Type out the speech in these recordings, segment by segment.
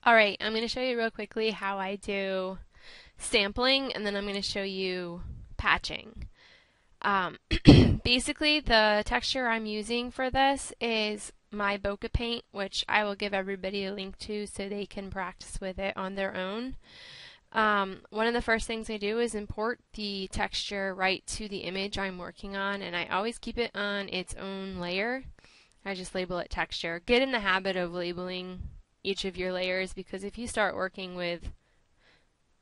Alright, I'm going to show you real quickly how I do sampling, and then I'm going to show you patching. Um, Basically, the texture I'm using for this is my bokeh paint, which I will give everybody a link to so they can practice with it on their own. One of the first things I do is import the texture right to the image I'm working on, and I always keep it on its own layer. I just label it texture. Get in the habit of labeling each of your layers, because if you start working with,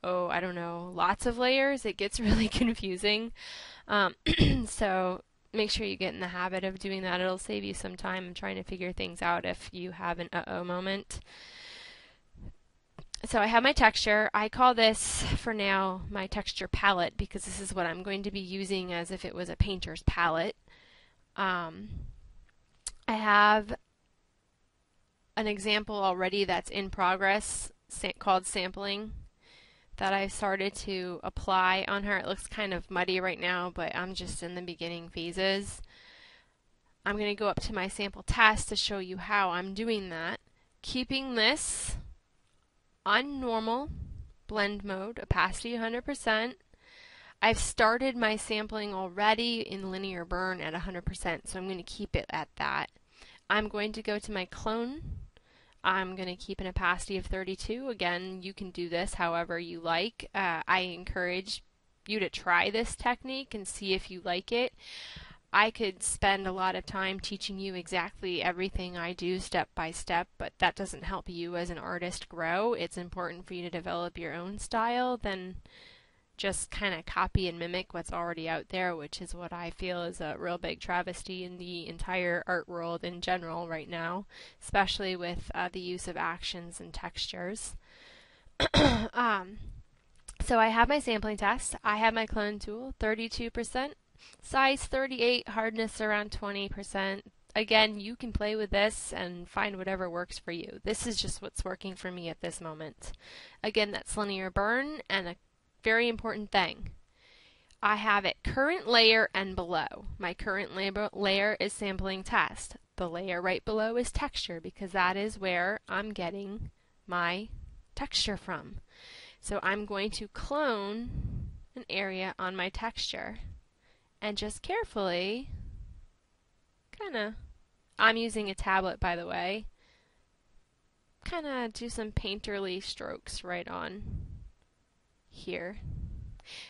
oh, I don't know, lots of layers, it gets really confusing. So make sure you get in the habit of doing that. It'll save you some time trying to figure things out if you have an uh-oh moment. So I have my texture. I call this, for now, my texture palette, because this is what I'm going to be using as if it was a painter's palette. I have an example already that's in progress called sampling that I started to apply on her. It looks kind of muddy right now, but I'm just in the beginning phases. I'm going to go up to my sample test to show you how I'm doing that, keeping this on normal blend mode, opacity 100%. I've started my sampling already in linear burn at 100%, so I'm going to keep it at that. I'm going to go to my clone. I'm going to keep an opacity of 32. Again, you can do this however you like. I encourage you to try this technique and see if you like it. I could spend a lot of time teaching you exactly everything I do step by step, but that doesn't help you as an artist grow. It's important for you to develop your own style than just kind of copy and mimic what's already out there, which is what I feel is a real big travesty in the entire art world in general right now, especially with the use of actions and textures. So I have my sampling test. I have my clone tool, 32%, size 38, hardness around 20%. Again, you can play with this and find whatever works for you. This is just what's working for me at this moment. Again, that's linear burn, and a very important thing, I have it current layer and below. My current layer is sampling test. The layer right below is texture, because that is where I'm getting my texture from. So I'm going to clone an area on my texture and just carefully I'm using a tablet, by the way, do some painterly strokes right on here.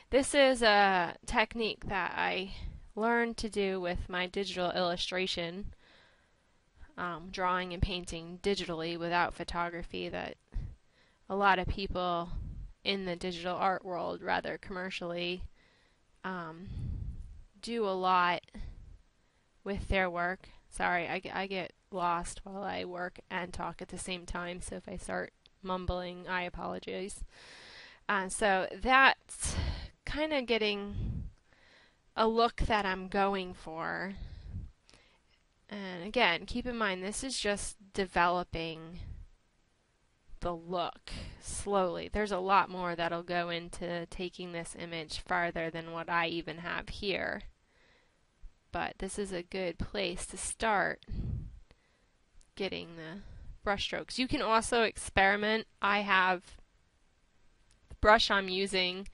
This is a technique that I learned to do with my digital illustration, drawing and painting digitally without photography, that a lot of people in the digital art world, rather commercially, do a lot with their work. Sorry, I get lost while I work and talk at the same time, so if I start mumbling, I apologize. So that's kind of getting a look that I'm going for. And again, keep in mind, this is just developing the look slowly. There's a lot more that'll go into taking this image farther than what I even have here. But this is a good place to start getting the brush strokes. You can also experiment. I have brush I'm using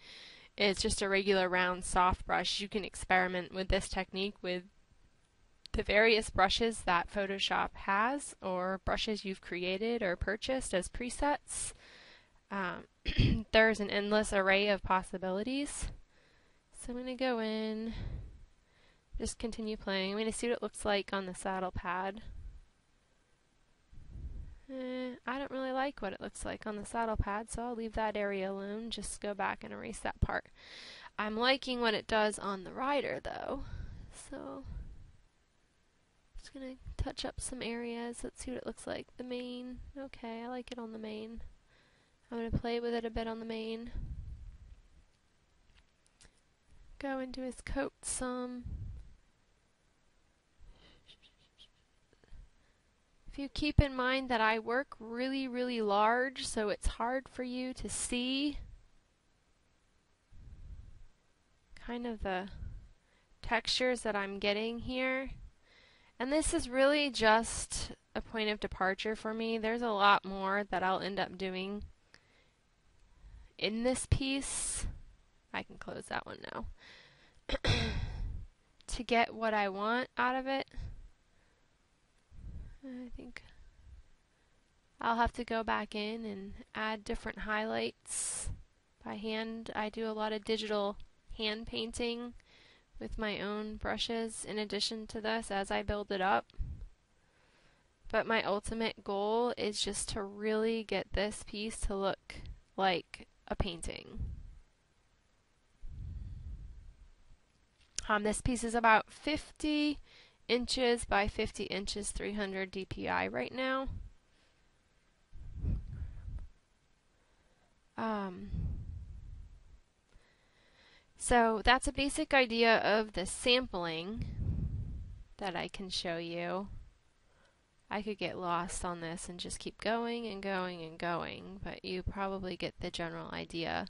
is just a regular round soft brush. You can experiment with this technique with the various brushes that Photoshop has, or brushes you've created or purchased as presets. There's an endless array of possibilities. So I'm going to go in, just continue playing. I'm going to see what it looks like on the saddle pad. I don't really like what it looks like on the saddle pad, so I'll leave that area alone. Just go back and erase that part. I'm liking what it does on the rider, though, so just going to touch up some areas. Let's see what it looks like. The mane. Okay, I like it on the mane. I'm going to play with it a bit on the mane. Go into his coat some. If you keep in mind that I work really, really large, so it's hard for you to see kind of the textures that I'm getting here. And this is really just a point of departure for me. There's a lot more that I'll end up doing in this piece. I can close that one now. To get what I want out of it. I think I'll have to go back in and add different highlights by hand. I do a lot of digital hand painting with my own brushes in addition to this as I build it up. But my ultimate goal is just to really get this piece to look like a painting. This piece is about 50 inches by 50 inches, 300 DPI right now. So that's a basic idea of the sampling that I can show you. I could get lost on this and just keep going and going and going, but you probably get the general idea.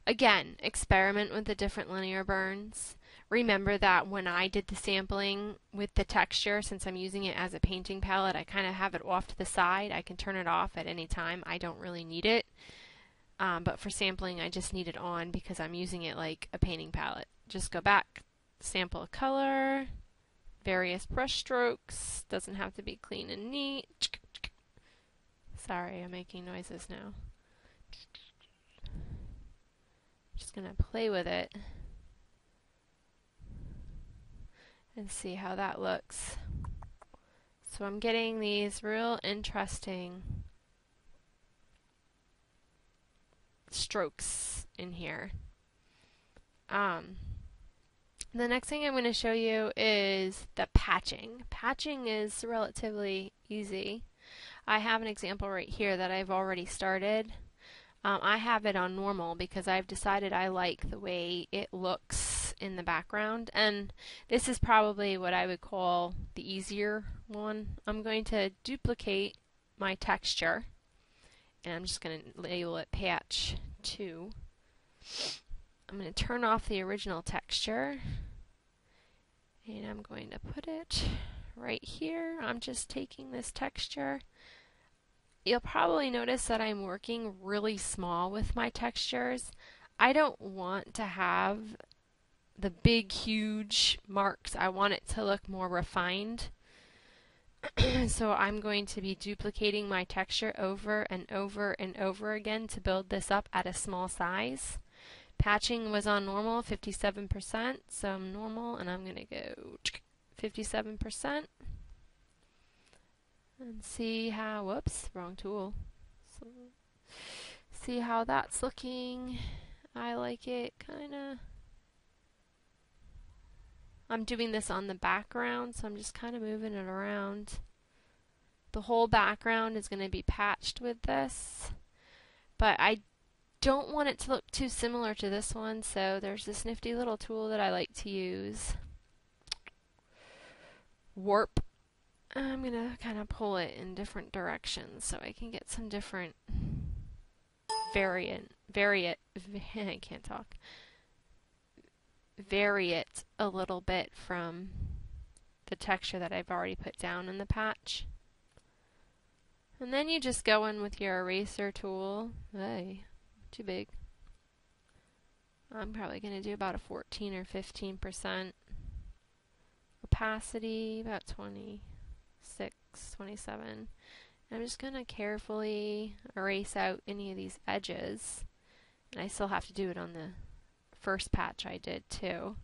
Again, experiment with the different linear burns. Remember that when I did the sampling with the texture, since I'm using it as a painting palette, I kind of have it off to the side. I can turn it off at any time. I don't really need it. But for sampling, I just need it on because I'm using it like a painting palette. Just go back, sample a color, various brush strokes. Doesn't have to be clean and neat. Sorry, I'm making noises now. Just gonna play with it and see how that looks. So I'm getting these real interesting strokes in here. The next thing I'm going to show you is the patching. Patching is relatively easy. I have an example right here that I've already started. I have it on normal because I've decided I like the way it looks in the background, and this is probably what I would call the easier one. I'm going to duplicate my texture, and I'm just going to label it patch 2. I'm going to turn off the original texture, and I'm going to put it right here. I'm just taking this texture. You'll probably notice that I'm working really small with my textures. I don't want to have the big, huge marks. I want it to look more refined. So I'm going to be duplicating my texture over and over and over again to build this up at a small size. Patching was on normal, 57%, so I'm normal, and I'm going to go 57%. And see how, whoops, wrong tool. So, see how that's looking. I like it, kinda. I'm doing this on the background, so I'm just kind of moving it around. The whole background is going to be patched with this, but I don't want it to look too similar to this one, so there's this nifty little tool that I like to use. Warp. I'm going to kind of pull it in different directions so I can get some different I can't talk. Vary it a little bit from the texture that I've already put down in the patch. And then you just go in with your eraser tool. Hey, too big. I'm probably going to do about a 14 or 15% opacity, about 26, 27. And I'm just going to carefully erase out any of these edges. And I still have to do it on the first patch I did too.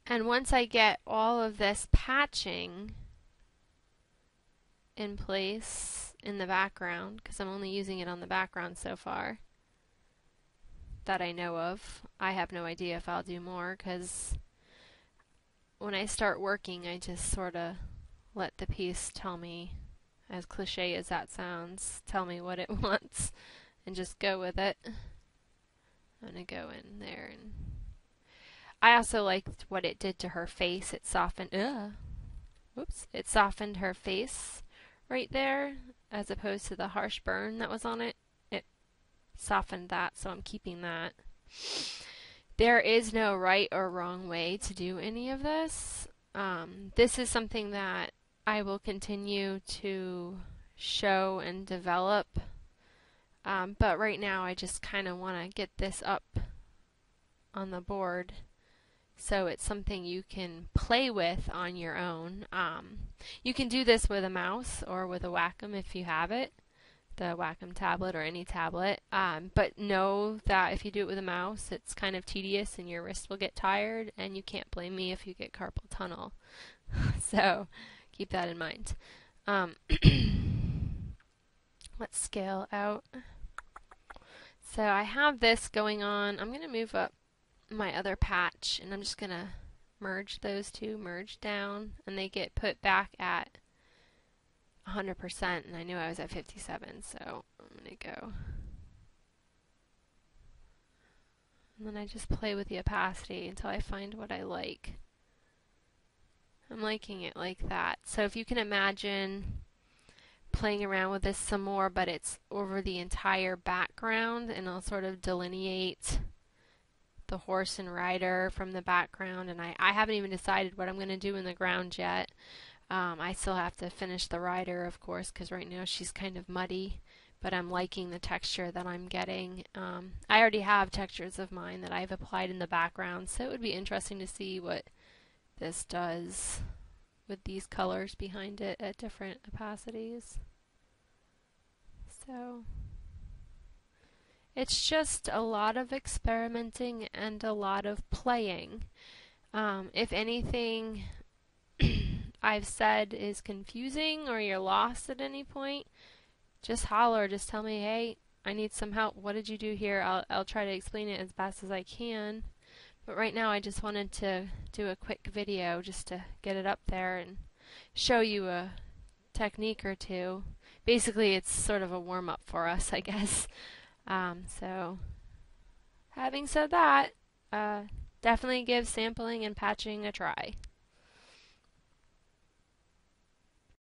And once I get all of this patching in place in the background, because I'm only using it on the background so far that I know of, I have no idea if I'll do more, because when I start working I just sort of let the piece tell me, as cliche as that sounds, tell me what it wants and just go with it. I'm going to go in there, and I also liked what it did to her face. It softened, it softened her face right there, as opposed to the harsh burn that was on it. It softened that, so I'm keeping that. There is no right or wrong way to do any of this. This is something that I will continue to show and develop, but right now I just kind of want to get this up on the board so it's something you can play with on your own. You can do this with a mouse or with a Wacom if you have it, the Wacom tablet or any tablet, but know that if you do it with a mouse it's kind of tedious and your wrist will get tired, and you can't blame me if you get carpal tunnel. So keep that in mind. Let's scale out. So I have this going on. I'm going to move up my other patch and I'm just going to merge those two, merge down, and they get put back at 100%, and I knew I was at 57, so I'm going to go. And then I just play with the opacity until I find what I like. I'm liking it like that. So if you can imagine playing around with this some more, but it's over the entire background, and I'll sort of delineate the horse and rider from the background, and I haven't even decided what I'm going to do in the ground yet. I still have to finish the rider, of course, because right now she's kind of muddy, but I'm liking the texture that I'm getting. I already have textures of mine that I've applied in the background, so it would be interesting to see what this does with these colors behind it at different opacities. So it's just a lot of experimenting and a lot of playing. If anything I've said is confusing or you're lost at any point, just holler, just tell me, hey, I need some help. What did you do here? I'll try to explain it as best as I can. But right now I just wanted to do a quick video just to get it up there and show you a technique or two. Basically it's sort of a warm-up for us, I guess. So having said that, definitely give sampling and patching a try.